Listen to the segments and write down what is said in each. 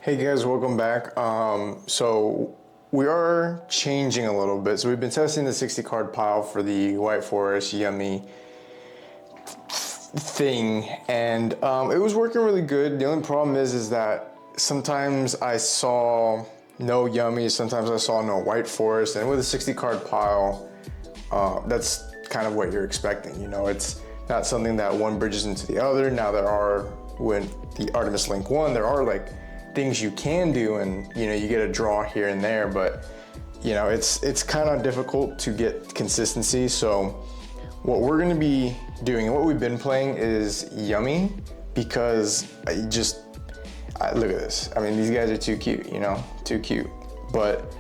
Hey guys, welcome back. So we are changing a little bit. So we've been testing the 60 card pile for the White Forest Yummy thing, and it was working really good. The only problem is that sometimes I saw no Yummy, sometimes I saw no White Forest, and with a 60 card pile, that's kind of what you're expecting. You know, it's not something that one bridges into the other. Now there are, with the Artemis Link 1, there are like things you can do, and you know, you get a draw here and there, but you know, it's kind of difficult to get consistency. So what we're gonna be doing and what we've been playing is Yummy, because look at this. I mean, these guys are too cute, you know, too cute. But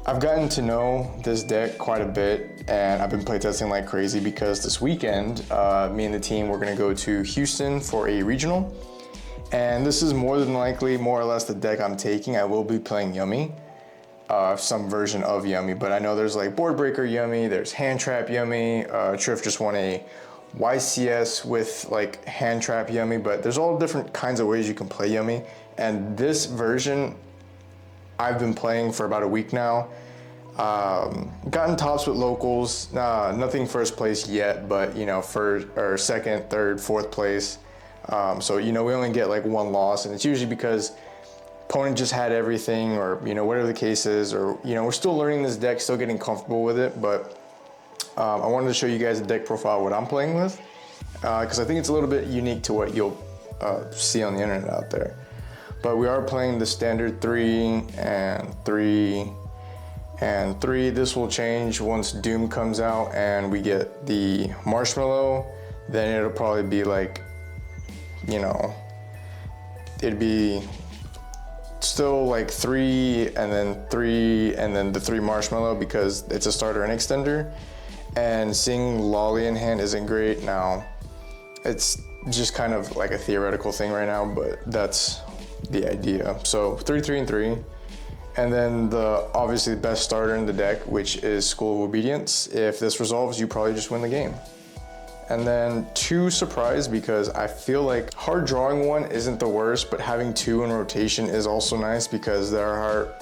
I've gotten to know this deck quite a bit, and I've been playtesting like crazy because this weekend, me and the team, we're gonna go to Houston for a regional. And this is more than likely, more or less, the deck I'm taking. I will be playing Yummy, some version of Yummy, but I know there's like Board Breaker Yummy, there's Hand Trap Yummy. Triff just won a YCS with like Hand Trap Yummy, but there's all different kinds of ways you can play Yummy. And this version, I've been playing for about a week now. Gotten tops with locals, nothing first place yet, but you know, first or second, third, fourth place. So, you know, we only get like one loss, and it's usually because opponent just had everything, or, you know, whatever the case is, or, you know, we're still learning this deck, still getting comfortable with it. But I wanted to show you guys the deck profile, what I'm playing with, because I think it's a little bit unique to what you'll see on the internet out there. But we are playing the standard 3 and 3 and 3. This will change once Doom comes out and we get the Marshmallow. Then it'll probably be like, you know, it'd be still like 3 and then 3 and then the 3 Marshmallow, because it's a starter and extender. And seeing Lolly in hand isn't great. Now, it's just kind of like a theoretical thing right now, but that's the idea. So 3, 3, and 3. And then the obviously best starter in the deck, which is School of Obedience. If this resolves, you probably just win the game. And then 2 Surprise, because I feel like hard drawing 1 isn't the worst, but having 2 in rotation is also nice, because there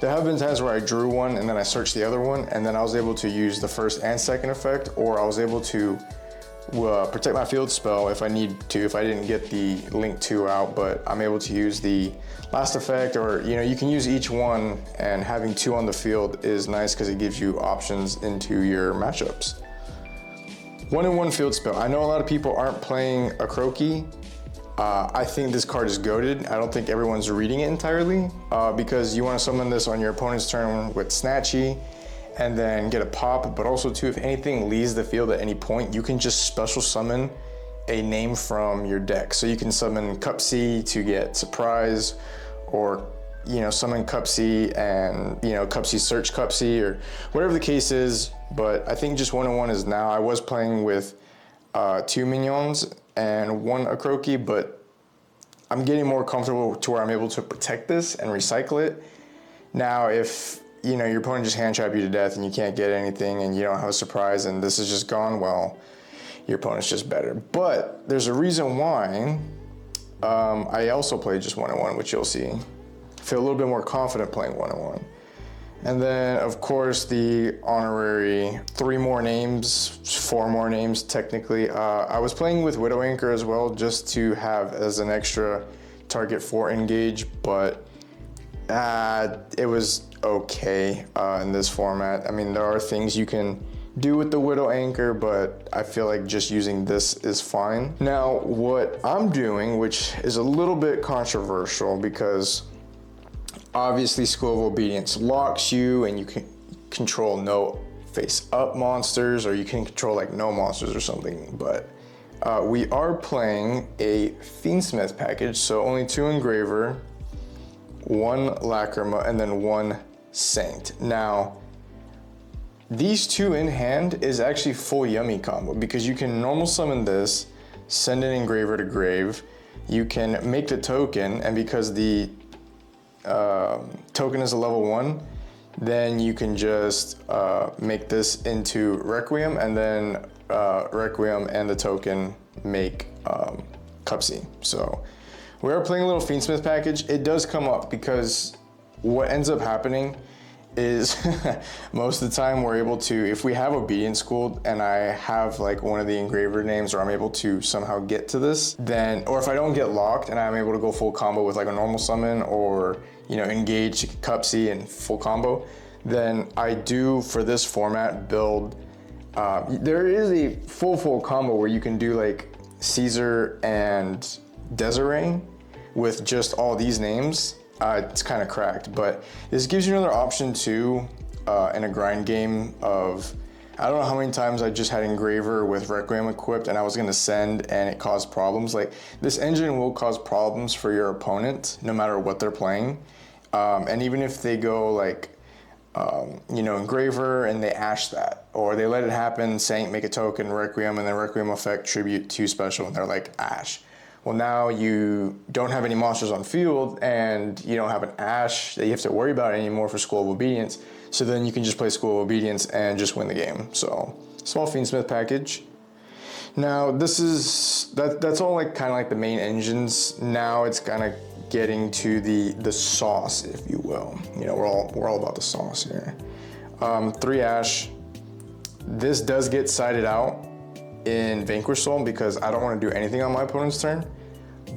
have been times where I drew 1 and then I searched the other one, and then I was able to use the first and second effect, or I was able to protect my field spell if I need to, if I didn't get the Link 2 out, but I'm able to use the last effect, or, you know, you can use each one, and having 2 on the field is nice because it gives you options into your matchups. 1-in-1 field spell. I know a lot of people aren't playing a Croaky. I think this card is goated. I don't think everyone's reading it entirely, because you want to summon this on your opponent's turn with Snatchy and then get a pop, but also too, if anything leaves the field at any point, you can just special summon a name from your deck. So you can summon Cupsy to get Surprise, or, you know, summon Cupsy and, you know, Cupsy search Cupsy, or whatever the case is. But I think just 1-in-1 is now. I was playing with 2 Minions and 1 Akroki, but I'm getting more comfortable to where I'm able to protect this and recycle it. Now, if, you know, your opponent just hand trap you to death and you can't get anything and you don't have a surprise and this is just gone, well, your opponent's just better. But there's a reason why I also play just 1-in-1, which you'll see. Feel a little bit more confident playing 1-in-1. And then, of course, the honorary 3 more names, 4 more names technically. I was playing with Widow Anchor as well, just to have as an extra target for engage, but it was okay in this format. I mean, there are things you can do with the Widow Anchor, but I feel like just using this is fine. Now, what I'm doing, which is a little bit controversial, because obviously School of Obedience locks you and you can control no face up monsters, or you can control like no monsters or something, but we are playing a Fiendsmith package, so only 2 Engraver, 1 Lacrima, and then 1 Saint. Now, these 2 in hand is actually full Yummy combo, because you can normal summon this, send an Engraver to grave, you can make the token, and because the token is a level 1, then you can just make this into Requiem, and then Requiem and the token make Cupsy. So we are playing a little Fiendsmith package. It does come up because what ends up happening is most of the time we're able to, if we have Obedience Schooled and I have like one of the engraver names, or I'm able to somehow get to this, then, or if I don't get locked and I'm able to go full combo with like a normal summon, or, you know, engage Cup C and full combo, then I do, for this format, build, there is a full combo where you can do like Caesar and Desiree with just all these names. It's kind of cracked, but this gives you another option too in a grind game of, I don't know how many times I just had Engraver with Requiem equipped and I was gonna send and it caused problems. Like, this engine will cause problems for your opponent no matter what they're playing. And even if they go like, you know, Engraver and they ash that, or they let it happen, Saint, make a token, Requiem, and then Requiem effect, tribute 2 special, and they're like ash. Well, now you don't have any monsters on field and you don't have an ash that you have to worry about anymore for School of Obedience. So then you can just play School of Obedience and just win the game. So, small Fiendsmith package. Now this is, that's all like kind of like the main engines. Now it's kind of getting to the sauce, if you will. You know, we're all about the sauce here. 3 ash. This does get sided out in Vanquish Soul because I don't want to do anything on my opponent's turn,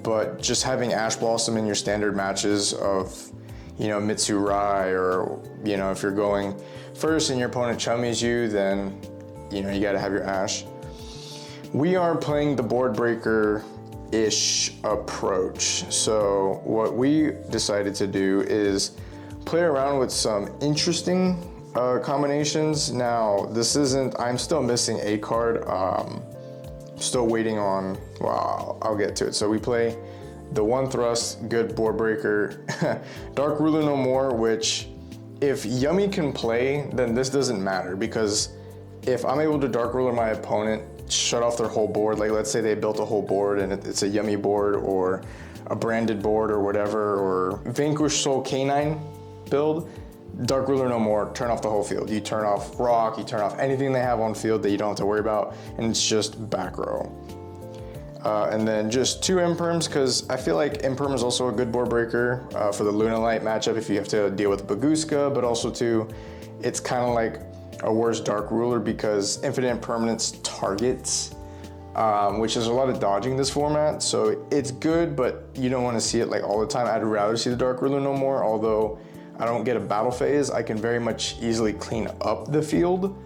but just having Ash Blossom in your standard matches of, you know, Mitsurai, or, you know, if you're going first and your opponent chummies you, then, you know, you got to have your Ash. We are playing the board breaker-ish approach. So what we decided to do is play around with some interesting combinations. Now, this isn't, I'm still missing a card. Still waiting on, well, I'll get to it. So we play the 1 thrust, good board breaker, Dark Ruler No More, which if Yummy can play, then this doesn't matter, because if I'm able to Dark Ruler my opponent, shut off their whole board, like let's say they built a whole board and it's a Yummy board or a branded board or whatever, or Vanquish Soul Canine build, Dark Ruler No More, turn off the whole field. You turn off Rock, you turn off anything they have on field that you don't have to worry about, and it's just back row. And then just 2 Imperms, because I feel like Imperm is also a good board breaker for the Lunalight matchup if you have to deal with Baguska, but also too, it's kind of like a worse Dark Ruler because Infinite Impermanence targets, which is a lot of dodging this format, so it's good, but you don't want to see it like all the time. I'd rather see the Dark Ruler No More, although I don't get a battle phase, I can very much easily clean up the field,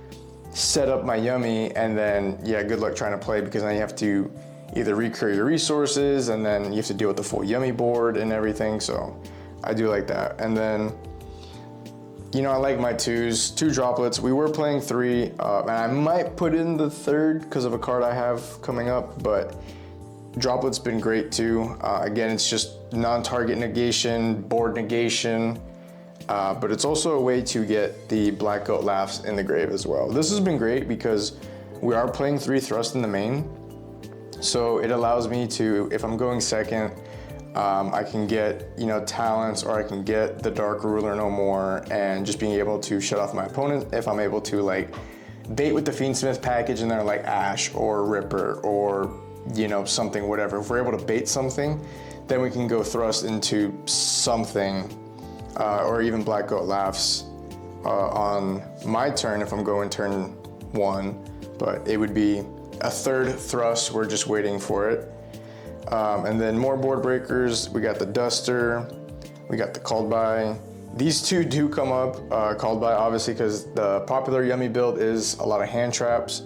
set up my Yummy, and then, yeah, good luck trying to play, because then you have to either recur your resources, and then you have to deal with the full Yummy board and everything, so I do like that. And then, you know, I like my 2s, 2 droplets. We were playing 3, and I might put in the 3rd because of a card I have coming up, but droplet's been great too. Again, it's just non-target negation, board negation, but it's also a way to get the Black Goat Laughs in the grave as well. This has been great because we are playing 3 thrust in the main, so it allows me to, if I'm going second, I can get, you know, talents, or I can get the Dark Ruler No More, and just being able to shut off my opponent if I'm able to like bait with the Fiendsmith package and they're like Ash or Ripper or, you know, something, whatever. If we're able to bait something, then we can go thrust into something, or even Black Goat Laughs on my turn if I'm going turn 1, but it would be a 3rd thrust, we're just waiting for it. And then more board breakers, we got the Duster, we got the Called By. These 2 do come up, Called By obviously because the popular Yummy build is a lot of hand traps.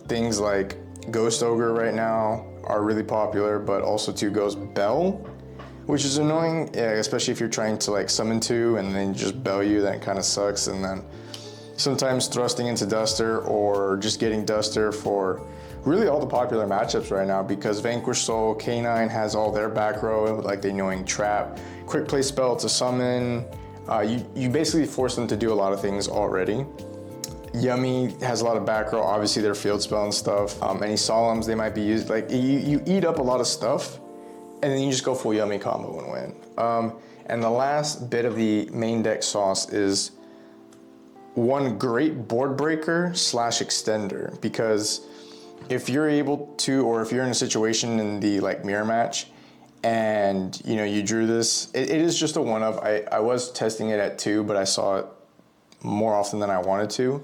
Things like Ghost Ogre right now are really popular, but also too goes Bell, which is annoying, yeah, especially if you're trying to like summon 2 and then just Bell you, that kind of sucks. And then sometimes thrusting into Duster, or just getting Duster for really all the popular matchups right now, because Vanquish Soul Canine has all their back row, like the annoying trap, quick play spell to summon. You basically force them to do a lot of things already. Yummy has a lot of back row, obviously their field spell and stuff. Any Solemns they might be used, like you eat up a lot of stuff, and then you just go full Yummy combo and win. And the last bit of the main deck sauce is one great board breaker / extender, because if you're able to, or if you're in a situation in the like mirror match and you know, you drew this. It is just a 1-of. I was testing it at 2, but I saw it more often than I wanted to.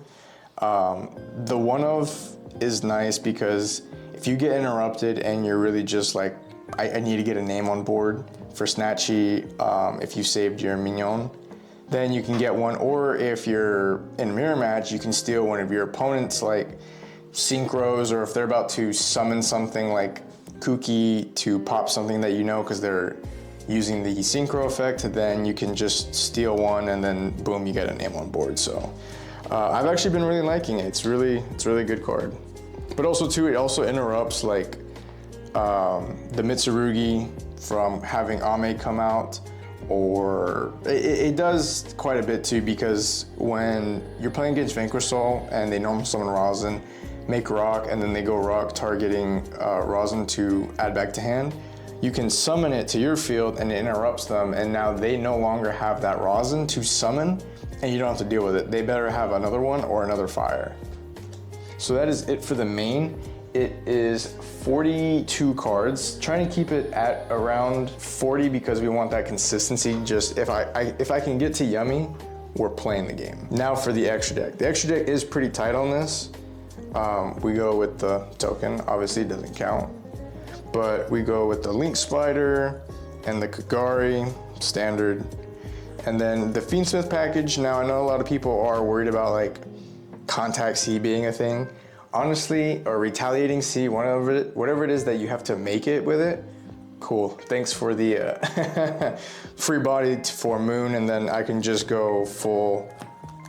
The 1-of is nice because if you get interrupted and you're really just like, I need to get a name on board for Snatchy, if you saved your minion, then you can get one. Or if you're in a mirror match, you can steal one of your opponent's like synchros, or if they're about to summon something like kooky to pop something that you know because they're using the synchro effect, then you can just steal one and then boom, you get a name on board. So I've actually been really liking it. It's really a good card. But also too, it also interrupts like the Mitsurugi from having Ame come out, or it does quite a bit too, because when you're playing against Vanquisol and they normal summon Rosin, make rock, and then they go rock targeting Rosin to add back to hand, you can summon it to your field and it interrupts them, and now they no longer have that Rosin to summon, and you don't have to deal with it. They better have another one or another fire. So that is it for the main. It is 42 cards, trying to keep it at around 40 because we want that consistency. Just if I can get to Yummy, we're playing the game. Now for the extra deck. The extra deck is pretty tight on this. We go with the token, obviously it doesn't count, but we go with the Link Spider and the Kagari, standard. And then the Fiendsmith package. Now I know a lot of people are worried about like Contact C being a thing. Honestly, or Retaliating C, whatever it is that you have to make it with it, cool. Thanks for the free body for Moon, and then I can just go full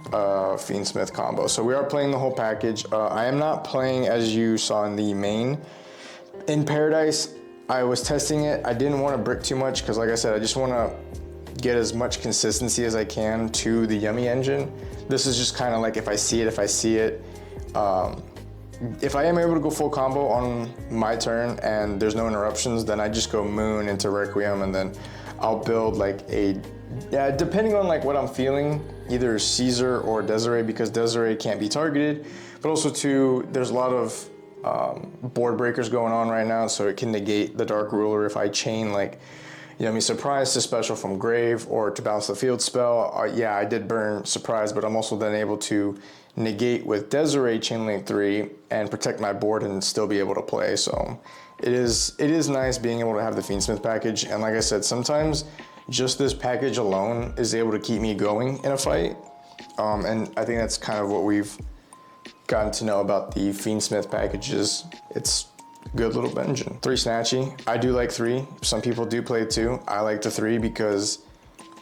Fiendsmith combo. So we are playing the whole package. I am not playing as you saw in the main. In Paradise, I was testing it. I didn't want to brick too much because like I said, I just want to get as much consistency as I can to the Yummy engine. This is just kind of like if I see it. If I am able to go full combo on my turn and there's no interruptions, then I just go Moon into Requiem, and then I'll build like depending on like what I'm feeling, either Caesar or Desiree, because Desiree can't be targeted, but also too, there's a lot of board breakers going on right now, so it can negate the Dark Ruler if I chain like Yummy Surprise to special from Grave or to bounce the field spell. Yeah, I did burn Surprise, but I'm also then able to negate with Desiree Chainlink 3 and protect my board and still be able to play. So it is nice being able to have the Fiendsmith package. And like I said, sometimes just this package alone is able to keep me going in a fight. And I think that's kind of what we've gotten to know about the Fiendsmith packages. It's a good little engine. 3 Snatchy. I do like 3. Some people do play 2. I like the 3 because,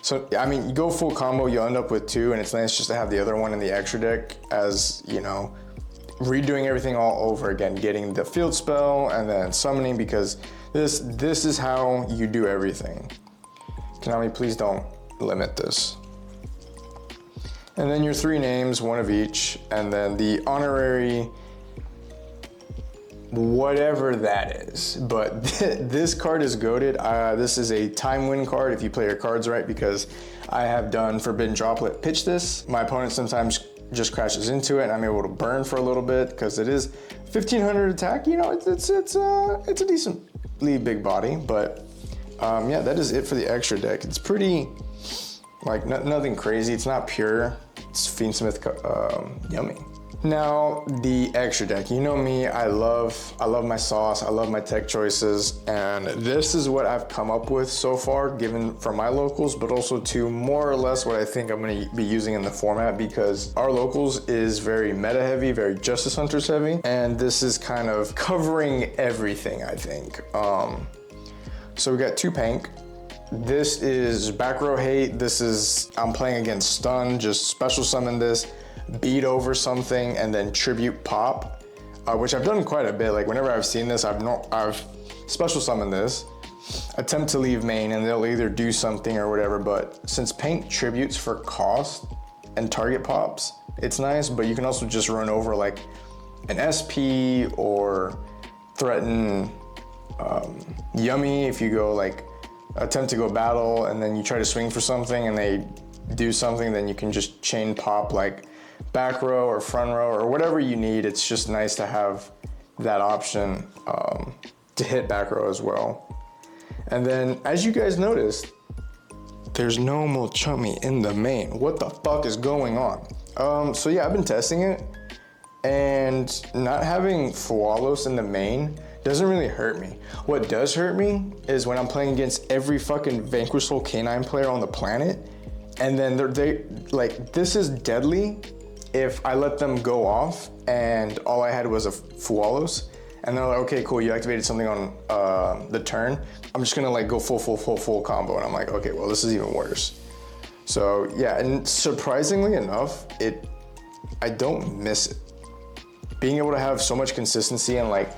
so I mean, you go full combo, you end up with 2, and it's nice just to have the other one in the extra deck, as you know, redoing everything all over again, getting the field spell and then summoning, because this is how you do everything. Konami, please don't limit this. And then your 3 names, 1 of each, and then the honorary whatever that is. But this card is goated. This is a time win card if you play your cards right, because I have done Forbidden Droplet pitch this. My opponent sometimes just crashes into it and I'm able to burn for a little bit because it is 1500 attack. You know, it's a decently big body, but yeah, that is it for the extra deck. It's pretty, like, nothing crazy. It's not pure. It's Fiendsmith Yummy. Now, the extra deck. You know me, I love my sauce, I love my tech choices, and this is what I've come up with so far, given from my locals, but also to more or less what I think I'm going to be using in the format, because our locals is very meta heavy, very Justice Hunters heavy, and this is kind of covering everything, I think. So we got 2 Pank. This is back row hate. This is, I'm playing against stun, just special summon this, beat over something, and then tribute pop, which I've done quite a bit. Like whenever I've seen this, I've special summoned this, attempt to leave main, and they'll either do something or whatever. But since Paint tributes for cost and target pops, it's nice, but you can also just run over like an SP or threaten Yummy if you go like attempt to go battle and then you try to swing for something and they do something, then you can just chain pop like back row or front row or whatever you need. It's just nice to have that option to hit back row as well. And then, as you guys noticed, there's no Molchummy in the main. What the fuck is going on? So yeah, I've been testing it, and not having Fualos in the main doesn't really hurt me. What does hurt me is when I'm playing against every fucking Vanquish Soul Canine player on the planet, and then they like, this is deadly if I let them go off and all I had was a Fualos, and they're like, okay, cool, you activated something on the turn. I'm just gonna like go full combo, and I'm like, okay, well, this is even worse. So yeah, and surprisingly enough, I don't miss it. Being able to have so much consistency and like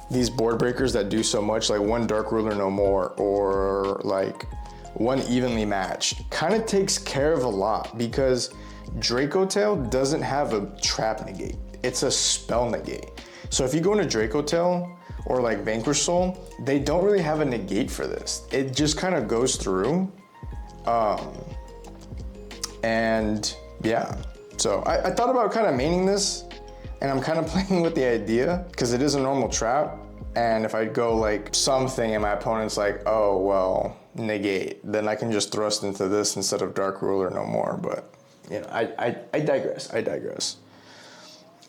these board breakers that do so much, like one Dark Ruler no more, or like one evenly matched, kind of takes care of a lot, because Draco Tail doesn't have a trap negate. It's a spell negate. So if you go into Draco Tail or like Vanquish Soul, they don't really have a negate for this. It just kind of goes through. And yeah, so I thought about kind of maining this, and I'm kind of playing with the idea because it is a normal trap. And if I go like something and my opponent's like, oh, well, negate, then I can just thrust into this instead of Dark Ruler no more. But you know, I digress.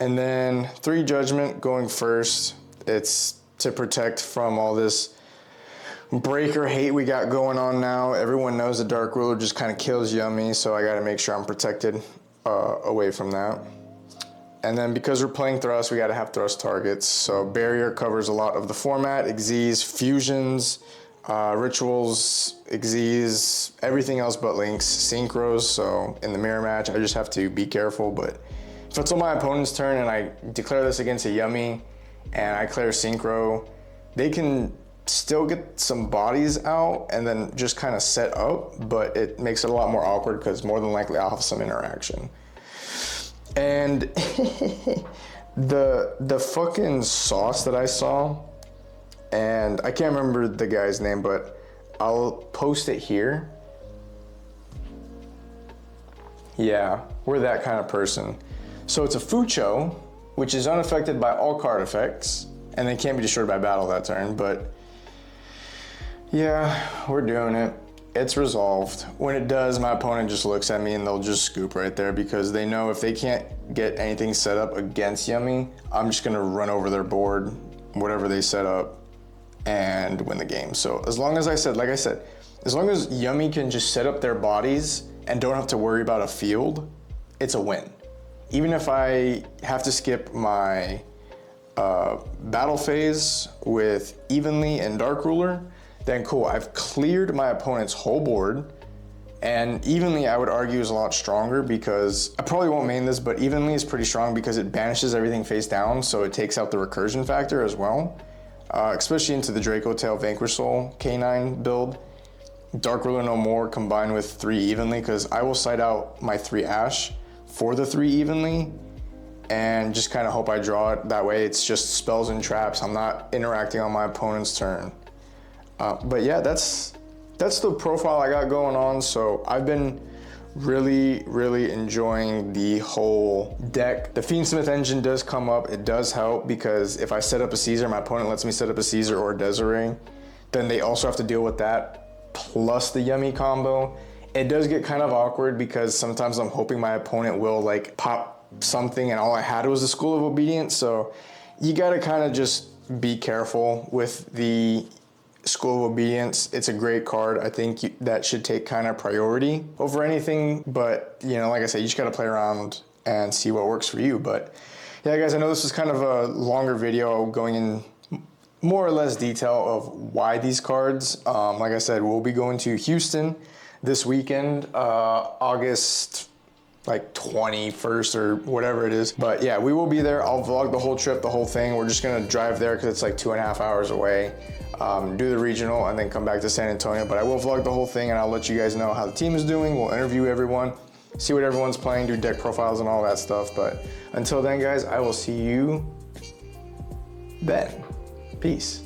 And then 3 Judgment going first. It's to protect from all this breaker hate we got going on now. Everyone knows the Dark Ruler just kind of kills Yummy, so I gotta make sure I'm protected away from that. And then because we're playing Thrust, we gotta have Thrust targets. So Barrier covers a lot of the format, Xyz, Fusions, Rituals, Xyz, everything else but Links, Synchros. So in the mirror match, I just have to be careful. But if it's on my opponent's turn and I declare this against a Yummy and I clear Synchro, they can still get some bodies out and then just kind of set up, but it makes it a lot more awkward because more than likely I'll have some interaction. And the fucking sauce that I saw, and I can't remember the guy's name, but I'll post it here. Yeah, we're that kind of person. So it's a Fucho, which is unaffected by all card effects, and they can't be destroyed by battle that turn, but yeah, we're doing it. It's resolved. When it does, my opponent just looks at me and they'll just scoop right there, because they know if they can't get anything set up against Yummy, I'm just gonna run over their board, whatever they set up, and win the game. So as long as like I said, as long as Yummy can just set up their bodies and don't have to worry about a field, it's a win. Even if I have to skip my battle phase with Evenly and Dark Ruler, then cool, I've cleared my opponent's whole board. And Evenly, I would argue, is a lot stronger, because I probably won't main this, but Evenly is pretty strong because it banishes everything face down, so it takes out the recursion factor as well, especially into the Draco Tail Vanquish Soul K9 build. Dark Ruler no more combined with 3 Evenly, because I will side out my 3 Ash for the 3 Evenly and just kind of hope I draw it. That way it's just spells and traps. I'm not interacting on my opponent's turn. But yeah, that's the profile I got going on. So I've been really enjoying the whole deck. The Fiendsmith engine does come up. It does help, because if I set up a Caesar, my opponent lets me set up a Caesar or a Desiree, then they also have to deal with that plus the Yummy combo. It does get kind of awkward because sometimes I'm hoping my opponent will like pop something and all I had was the School of Obedience. So you gotta kind of just be careful with the School of Obedience. It's a great card. I think that should take kind of priority over anything. But you know, like I said, you just gotta play around and see what works for you. But yeah, guys, I know this is kind of a longer video going in more or less detail of why these cards. Like I said, we'll be going to Houston this weekend, August like 21st or whatever it is. But yeah, we will be there. I'll vlog the whole trip, the whole thing. We're just gonna drive there because it's like 2.5 hours away, do the regional and then come back to San Antonio. But I will vlog the whole thing and I'll let you guys know how the team is doing. We'll interview everyone, see what everyone's playing, do deck profiles and all that stuff. But until then, guys, I will see you then. Peace.